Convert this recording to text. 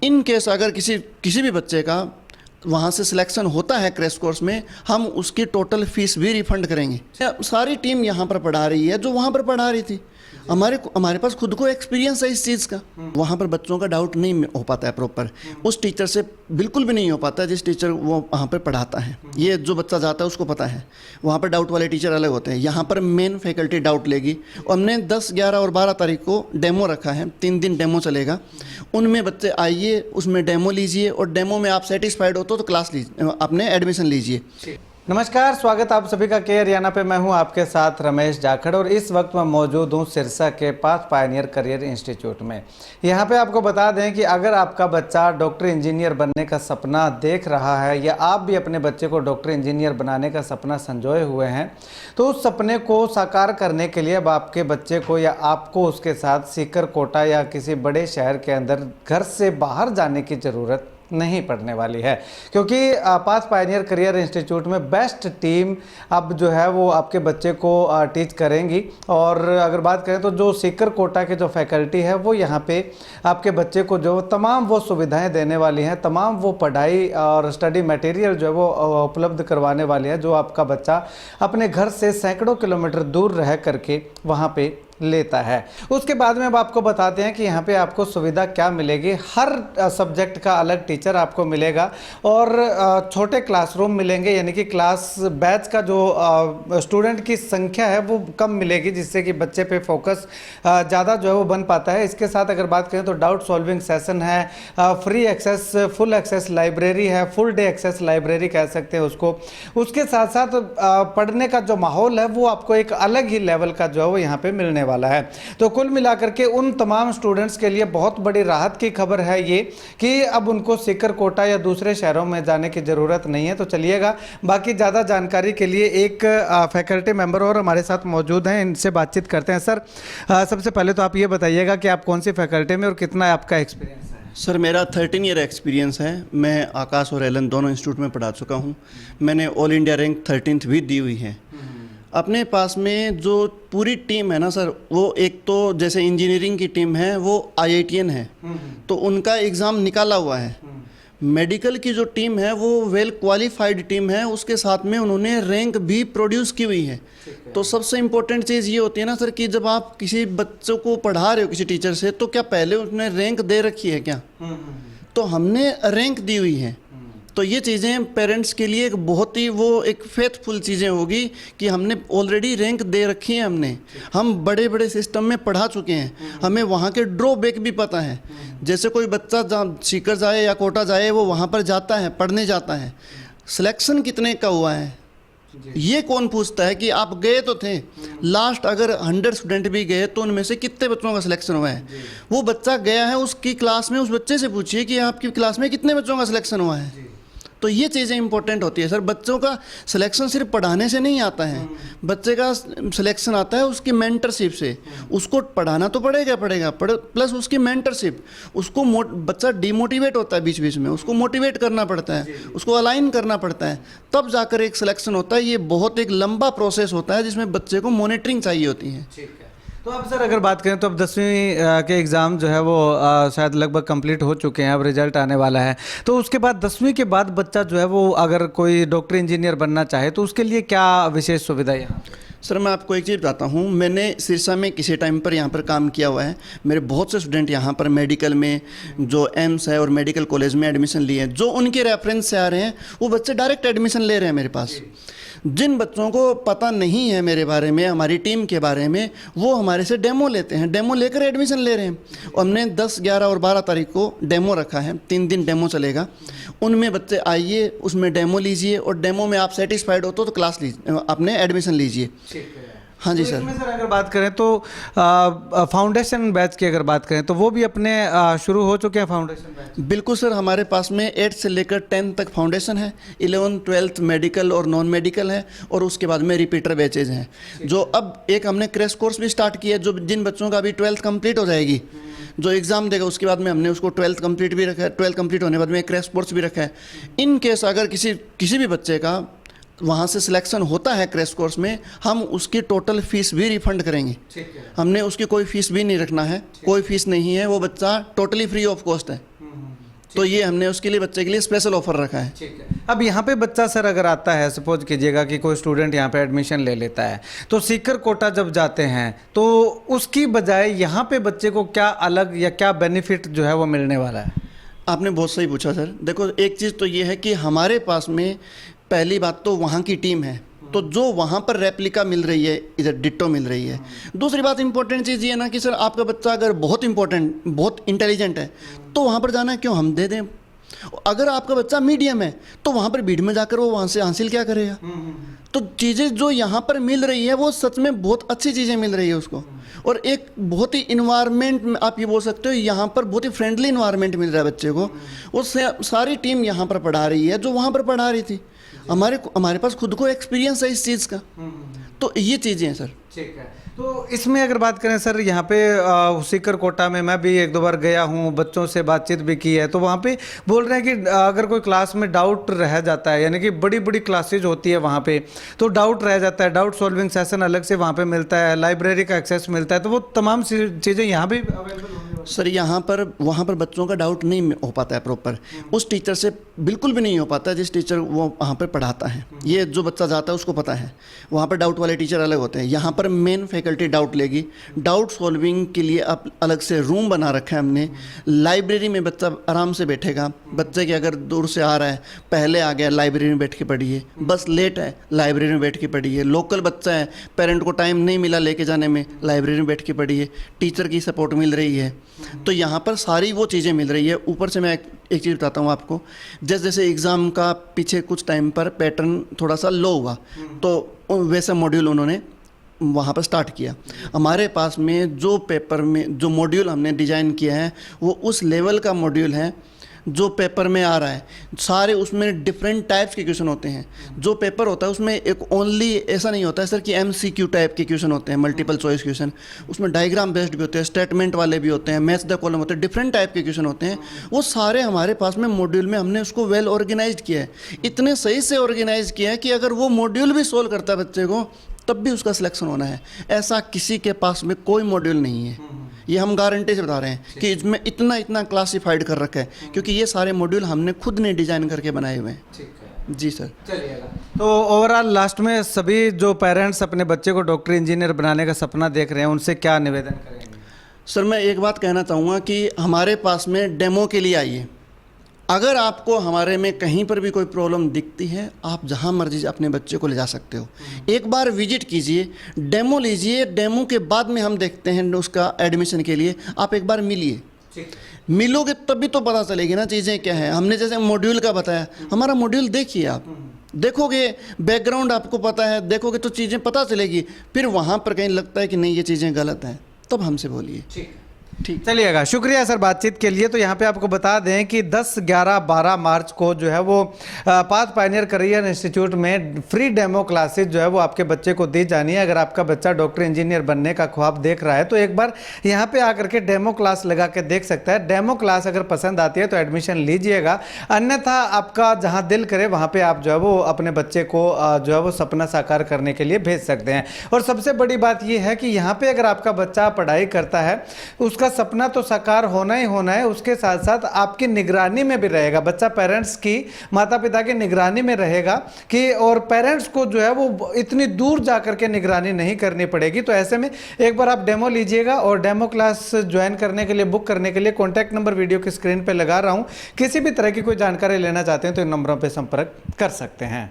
In case अगर किसी भी बच्चे का वहाँ से सिलेक्शन होता है क्रैश कोर्स में, हम उसकी टोटल फीस भी रिफंड करेंगे। सारी टीम यहाँ पर पढ़ा रही है जो वहाँ पर पढ़ा रही थी। हमारे पास खुद को एक्सपीरियंस है इस चीज़ का। वहाँ पर बच्चों का डाउट नहीं हो पाता है प्रॉपर, उस टीचर से बिल्कुल भी नहीं हो पाता जिस टीचर वो वहाँ पर पढ़ाता है। ये जो बच्चा जाता है उसको पता है, वहाँ पर डाउट वाले टीचर अलग होते हैं, यहाँ पर मेन फैकल्टी डाउट लेगी। और हमने 10, 11 और 12 तारीख को डेमो रखा है, 3 दिन डेमो चलेगा। उनमें बच्चे आइए, उसमें डेमो लीजिए और डेमो में आप सेटिस्फाइड हो तो क्लास लीजिए, अपने एडमिशन लीजिए। नमस्कार, स्वागत आप सभी का के हरियाणा पे। मैं हूं आपके साथ रमेश जाखड़ और इस वक्त मैं मौजूद हूं सिरसा के पास पायनियर करियर इंस्टीट्यूट में। यहां पे आपको बता दें कि अगर आपका बच्चा डॉक्टर इंजीनियर बनने का सपना देख रहा है या आप भी अपने बच्चे को डॉक्टर इंजीनियर बनाने का सपना संजोए हुए हैं, तो उस सपने को साकार करने के लिए अब आपके बच्चे को या आपको उसके साथ सीकर कोटा या किसी बड़े शहर के अंदर घर से बाहर जाने की ज़रूरत नहीं पड़ने वाली है, क्योंकि पास पायनियर करियर इंस्टीट्यूट में बेस्ट टीम अब जो है वो आपके बच्चे को टीच करेंगी। और अगर बात करें तो जो सीकर कोटा के जो फैकल्टी है वो यहाँ पे आपके बच्चे को जो तमाम वो सुविधाएं देने वाली हैं, तमाम वो पढ़ाई और स्टडी मटेरियल जो है वो उपलब्ध करवाने वाली है, जो आपका बच्चा अपने घर से सैकड़ों किलोमीटर दूर रह करके वहाँ पे लेता है। उसके बाद में अब आपको बताते हैं कि यहाँ पे आपको सुविधा क्या मिलेगी। हर सब्जेक्ट का अलग टीचर आपको मिलेगा और छोटे क्लासरूम मिलेंगे, यानी कि क्लास बैच का जो स्टूडेंट की संख्या है वो कम मिलेगी, जिससे कि बच्चे पे फोकस ज़्यादा जो है वो बन पाता है। इसके साथ अगर बात करें तो डाउट सॉल्विंग सेशन है, free access, full access library है, फुल डे एक्सेस लाइब्रेरी कह सकते हैं उसको। उसके साथ साथ पढ़ने का जो माहौल है वो आपको एक अलग ही लेवल का जो है वो यहाँ पे मिलने वाला है। तो कुल मिलाकर के उन तमाम स्टूडेंट्स के लिए बहुत बड़ी राहत की खबर है ये कि अब उनको सीकर कोटा या दूसरे शहरों में जाने की ज़रूरत नहीं है। तो चलिएगा, बाकी ज़्यादा जानकारी के लिए एक फैकल्टी मेंबर और हमारे साथ मौजूद हैं, इनसे बातचीत करते हैं। सर, सबसे पहले तो आप ये बताइएगा कि आप कौन सी फैकल्टी में और कितना आपका एक्सपीरियंस है? सर, मेरा 13 ईयर एक्सपीरियंस है। मैं आकाश और एलन दोनों इंस्टीट्यूट में पढ़ा चुका हूँ। मैंने ऑल इंडिया रैंक 13th भी दी हुई है। अपने पास में जो पूरी टीम है ना सर, वो एक तो जैसे इंजीनियरिंग की टीम है वो IITian है, तो उनका एग्ज़ाम निकाला हुआ है। मेडिकल की जो टीम है वो वेल क्वालिफाइड टीम है, उसके साथ में उन्होंने रैंक भी प्रोड्यूस की हुई है। तो सबसे इम्पोर्टेंट चीज़ ये होती है ना सर कि जब आप किसी बच्चों को पढ़ा रहे हो किसी टीचर से, तो क्या पहले उसने रैंक दे रखी है क्या? तो हमने रैंक दी हुई है। तो ये चीज़ें पेरेंट्स के लिए एक बहुत ही वो एक फेथफुल चीज़ें होगी कि हमने ऑलरेडी रैंक दे रखी है, हम बड़े बड़े सिस्टम में पढ़ा चुके हैं, हमें वहाँ के ड्रॉबैक भी पता है। जैसे कोई बच्चा सीकर जाए या कोटा जाए, वो वहाँ पर जाता है, पढ़ने जाता है, सिलेक्शन कितने का हुआ है ये कौन पूछता है? कि आप गए तो थे, लास्ट अगर 100 स्टूडेंट भी गए तो उनमें से कितने बच्चों का सिलेक्शन हुआ है? वो बच्चा गया है, उसकी क्लास में उस बच्चे से पूछिए कि आपकी क्लास में कितने बच्चों का सिलेक्शन हुआ है। तो ये चीज़ें इंपॉर्टेंट होती है सर। बच्चों का सिलेक्शन सिर्फ पढ़ाने से नहीं आता है, बच्चे का सिलेक्शन आता है उसकी मेंटरशिप से। उसको पढ़ाना तो पड़ेगा प्लस उसकी मेंटरशिप, उसको बच्चा डिमोटिवेट होता है बीच बीच में, उसको मोटिवेट करना पड़ता है, उसको अलाइन करना पड़ता है, तब जाकर एक सिलेक्शन होता है। ये बहुत एक लंबा प्रोसेस होता है जिसमें बच्चे को मॉनिटरिंग चाहिए होती है। तो अब सर अगर बात करें तो अब 10वीं के एग्ज़ाम जो है वो शायद लगभग कंप्लीट हो चुके हैं, अब रिजल्ट आने वाला है। तो उसके बाद 10वीं के बाद बच्चा जो है वो अगर कोई डॉक्टर इंजीनियर बनना चाहे तो उसके लिए क्या विशेष सुविधा है? सर, मैं आपको एक चीज़ बताता हूँ। मैंने सिरसा में किसी टाइम पर यहाँ पर काम किया हुआ है। मेरे बहुत से स्टूडेंट यहाँ पर मेडिकल में जो एम्स है और मेडिकल कॉलेज में एडमिशन लिए हैं, जो उनके रेफरेंस से आ रहे हैं वो बच्चे डायरेक्ट एडमिशन ले रहे हैं मेरे पास। जिन बच्चों को पता नहीं है मेरे बारे में, हमारी टीम के बारे में, वो हमारे से डेमो लेते हैं, डेमो लेकर एडमिशन ले रहे हैं। और हमने 10, 11 और 12 तारीख को डेमो रखा है, 3 दिन डेमो चलेगा। उनमें बच्चे आइए, उसमें डेमो लीजिए और डेमो में आप सेटिस्फाइड हो तो क्लास लीजिए, अपने एडमिशन लीजिए। हाँ जी सर। इसमें सर अगर बात करें तो फाउंडेशन बैच की अगर बात करें तो वो भी अपने शुरू हो चुके हैं फाउंडेशन बैच? बिल्कुल सर, हमारे पास में 8 से लेकर 10 तक फाउंडेशन है, 11, 12 मेडिकल और नॉन मेडिकल है, और उसके बाद में रिपीटर बैचेज हैं। जो अब एक हमने क्रैश कोर्स भी स्टार्ट किया है, जो जिन बच्चों का अभी 12th कंप्लीट हो जाएगी, जो एग्ज़ाम देगा उसके बाद में हमने उसको 12th कंप्लीट भी रखा है, 12th कंप्लीट होने के बाद में क्रैश कोर्स भी रखा है। इन केस अगर किसी भी बच्चे का वहाँ से सिलेक्शन होता है क्रैश कोर्स में, हम उसकी टोटल फीस भी रिफंड करेंगे। हमने उसकी कोई फीस भी नहीं रखना है, कोई फीस नहीं है, वो बच्चा टोटली फ्री ऑफ कॉस्ट है। तो ये हमने उसके लिए बच्चे के लिए स्पेशल ऑफर रखा है। ठीक है। अब यहाँ पे बच्चा सर अगर आता है, सपोज कीजिएगा कि कोई स्टूडेंट यहाँ पे एडमिशन ले लेता है, तो सीकर कोटा जब जाते हैं तो उसकी बजाय यहाँ पे बच्चे को क्या अलग या क्या बेनिफिट जो है वो मिलने वाला है? आपने बहुत सही पूछा सर। देखो, एक चीज़ तो ये है कि हमारे पास में पहली बात तो वहाँ की टीम है, तो जो वहाँ पर रेप्लिका मिल रही है इधर डिट्टो मिल रही है। दूसरी बात इंपॉर्टेंट चीज़ ये है ना कि सर आपका बच्चा अगर बहुत इंटेलिजेंट है तो वहाँ पर जाना क्यों हम दे दें। अगर आपका बच्चा मीडियम है तो वहाँ पर भीड़ में जाकर वो वहाँ से हासिल क्या करेगा। तो चीज़ें जो यहाँ पर मिल रही है वो सच में बहुत अच्छी चीज़ें मिल रही है उसको, और एक बहुत ही इन्वायरमेंट में आप ये बोल सकते हो यहाँ पर बहुत ही फ्रेंडली इन्वायरमेंट मिल रहा है बच्चे को। उससे सारी टीम यहाँ पर पढ़ा रही है जो वहाँ पर पढ़ा रही थी। हमारे पास खुद को एक्सपीरियंस है इस चीज़ का। तो ये चीज़ें हैं सर। ठीक है। तो इसमें अगर बात करें सर, यहाँ पे सीकर कोटा में मैं भी एक दो बार गया हूँ, बच्चों से बातचीत भी की है, तो वहाँ पे बोल रहे हैं कि अगर कोई क्लास में डाउट रह जाता है, यानी कि बड़ी बड़ी क्लासेज होती है वहाँ पे, तो डाउट रह जाता है, डाउट सॉल्विंग सेशन अलग से वहाँ पे मिलता है, लाइब्रेरी का एक्सेस मिलता है, तो वो तमाम चीज़ें यहाँ भी अवेलेबल होंगी सर। वहाँ पर बच्चों का डाउट नहीं हो पाता है प्रॉपर, उस टीचर से बिल्कुल भी नहीं हो पाता जिस टीचर वो वहाँ पर पढ़ाता है। ये जो बच्चा जाता है उसको पता है, वहाँ पर डाउट वाले टीचर अलग होते हैं। यहाँ पर मेन फैकल्टी डाउट लेगी, डाउट सॉल्विंग के लिए आप अलग से रूम बना रखा है हमने। लाइब्रेरी में बच्चा आराम से बैठेगा। बच्चे के अगर दूर से आ रहा है, पहले आ गया लाइब्रेरी में बैठ के पढ़िए, बस लेट है लाइब्रेरी में बैठ के पढ़िए। लोकल बच्चा है, पेरेंट को टाइम नहीं मिला लेके जाने में, लाइब्रेरी में बैठ के पढ़िए, टीचर की सपोर्ट मिल रही है। तो यहाँ पर सारी वो चीज़ें मिल रही है। ऊपर से मैं एक चीज़ बताता हूँ आपको, जैसे एग्ज़ाम का पीछे कुछ टाइम पर पैटर्न थोड़ा सा लो हुआ, तो वैसा मॉड्यूल उन्होंने वहाँ पर स्टार्ट किया। हमारे पास में जो पेपर में जो मॉड्यूल हमने डिज़ाइन किया है वो उस लेवल का मॉड्यूल है जो पेपर में आ रहा है। सारे उसमें डिफरेंट टाइप्स के क्वेश्चन होते हैं। जो पेपर होता है उसमें एक ओनली ऐसा नहीं होता है सर कि MCQ टाइप के क्वेश्चन होते हैं, मल्टीपल चॉइस क्वेश्चन। उसमें डायग्राम बेस्ड भी होते हैं, स्टेटमेंट वाले भी होते हैं, मैच द कॉलम होते हैं, डिफरेंट टाइप के क्वेश्चन होते हैं। वो सारे हमारे पास में मॉड्यूल में हमने उसको वेल ऑर्गेनाइज किया है, इतने सही से ऑर्गेनाइज किया है कि अगर वो मॉड्यूल भी सोल्व करता है बच्चे को तब भी उसका सिलेक्शन होना है। ऐसा किसी के पास में कोई मॉड्यूल नहीं है, ये हम गारंटी से बता रहे हैं कि इसमें इतना क्लासिफाइड कर रखा है, क्योंकि ये सारे मॉड्यूल हमने खुद ने डिज़ाइन करके बनाए हुए हैं। ठीक है जी सर। चलिएगा। तो ओवरऑल लास्ट में सभी जो पेरेंट्स अपने बच्चे को डॉक्टर इंजीनियर बनाने का सपना देख रहे हैं उनसे क्या निवेदन करेंगे? सर मैं एक बात कहना चाहूँगा कि हमारे पास में डेमो के लिए आइए। अगर आपको हमारे में कहीं पर भी कोई प्रॉब्लम दिखती है, आप जहाँ मर्जी अपने बच्चे को ले जा सकते हो। एक बार विजिट कीजिए, डेमो लीजिए, डेमो के बाद में हम देखते हैं उसका एडमिशन के लिए। आप एक बार मिलिए, मिलोगे तभी तो पता चलेगी ना चीज़ें क्या है। हमने जैसे मॉड्यूल का बताया, हमारा मॉड्यूल देखिए, आप देखोगे बैकग्राउंड आपको पता है, देखोगे तो चीज़ें पता चलेगी। फिर वहाँ पर कहीं लगता है कि नहीं ये चीज़ें गलत हैं, तब हमसे बोलिए। ठीक, चलिएगा। शुक्रिया सर बातचीत के लिए। तो यहाँ पे आपको बता दें कि 10, 11, 12 मार्च को जो है वो पाथ पायनियर करियर इंस्टीट्यूट में फ्री डेमो क्लासेस जो है वो आपके बच्चे को दी जानी है। अगर आपका बच्चा डॉक्टर इंजीनियर बनने का ख्वाब देख रहा है तो एक बार यहाँ पे आकर के डेमो क्लास लगा के देख सकता है। डेमो क्लास अगर पसंद आती है तो एडमिशन लीजिएगा, अन्यथा आपका जहाँ दिल करे वहाँ पर आप जो है वो अपने बच्चे को जो है वो सपना साकार करने के लिए भेज सकते हैं। और सबसे बड़ी बात यह है कि यहाँ पर अगर आपका बच्चा पढ़ाई करता है, उसका सपना तो साकार होना ही होना है, उसके साथ साथ आपकी निगरानी में भी रहेगा। बच्चा पेरेंट्स की, माता पिता की निगरानी में रहेगा कि, और पेरेंट्स को जो है वो इतनी दूर जाकर के निगरानी नहीं करनी पड़ेगी। तो ऐसे में एक बार आप डेमो लीजिएगा, और डेमो क्लास ज्वाइन करने के लिए, बुक करने के लिए कॉन्टैक्ट नंबर वीडियो की स्क्रीन पर लगा रहा हूँ। किसी भी तरह की कोई जानकारी लेना चाहते हैं तो इन नंबरों पर संपर्क कर सकते हैं।